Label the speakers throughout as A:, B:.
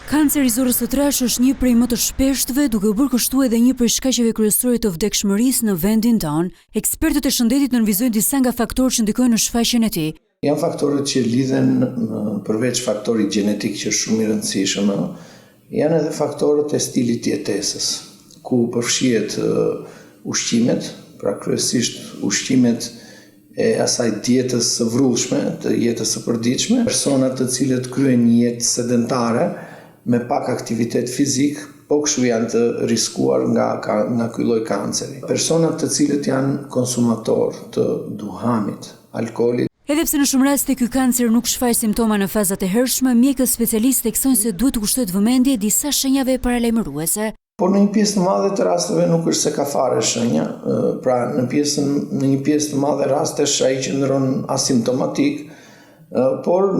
A: Kanceri i zorrës së trashë është një prej më të shpeshtëve, duke u bërë kështu edhe një prej shkaqeve kryesore të vdekshmërisë në vendin tonë. Ekspertët e shëndetit nënvizojnë disa nga faktorët që ndikojnë në shfaqjen e tij.
B: Janë faktorët që lidhen përveç faktorit gjenetik që është shumë i rëndësishëm, janë edhe faktorët e stilit të jetesës, ku përfshihet ushqimet, pra kryesisht ushqimet e asaj dietës së vrrullshme, të jetës së përditshme, personat të cilët kryejnë një jetë sedentare me pak aktivitet fizik, po kështu janë të riskuar nga ky lloj kanceri. Personat të cilët janë konsumatorë të duhanit, alkoolit.
A: Edhe pse në shumë raste ky kancer nuk shfaq simptoma në fazat e hershme, mjekët specialistë theksojnë se duhet të kushtohet vëmendje disa shenjave paralajmëruese.
B: Por në një pjesë të madhe të rasteve nuk është se ka fare shenja, pra në një pjesë të madhe rastesh ai qëndron asimptomatik, por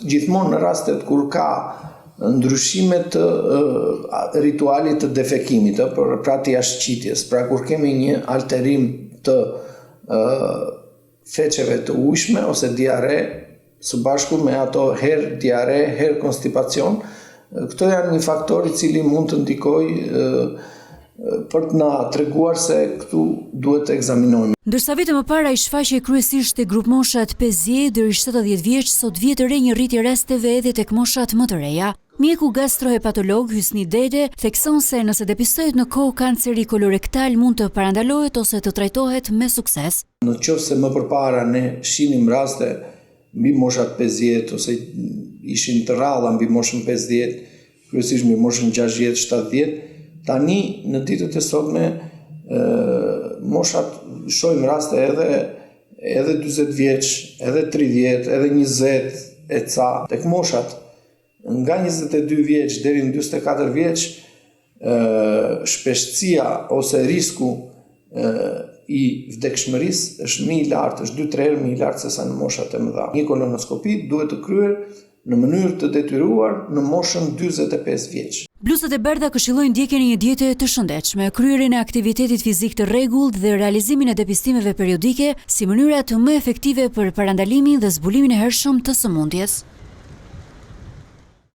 B: gjithmonë në rastet kur ka ndryshime të ritualit të defekimit, pra të jashtëqitjes, pra kur kemi një alterim të feqeve të ujshme ose diare, së bashku me ato herë diare, herë konstipacion, këto janë një faktor i cili mund të ndikojë për të na treguar se këtu duhet të ekzaminojmë.
A: Ndërsa vite më parë ai shfaqej kryesisht te grupmoshat 50 deri 70 vjeç, sot vjet të re një rritje rasteve edhe tek moshat më të reja. Mjeku gastrohepatolog Hysni Dede thekson se nëse depistohet në kohë, kanceri kolorektal mund të parandalohet ose të trajtohet me sukses.
B: Në qoftë se më përpara ne shinim raste mbi moshat 50 ose ishin të rralla mbi moshën 50, kryesisht mbi moshën 60, 70, tani në ditët e sotme moshat shohim raste edhe 40 vjeç, edhe 30, edhe 20 e ca. Tek moshat nga 22 vjeç deri në 44 vjeç, shpeshtësia ose risku i vdekshmërisë është më i lartë, është 2-3 herë më i lartë se sa në moshat e mëdha. Një kolonoskopi duhet të kryer në mënyrë të detyruar në moshën 45 vjeç.
A: Blusat e bardha këshillojnë ndjekjen e një diete të shëndetshme, kryerjen e aktivitetit fizik të rregullt dhe realizimin e depistimeve periodike si mënyra të më efektive për parandalimin dhe zbulimin e hershëm të sëmundjes.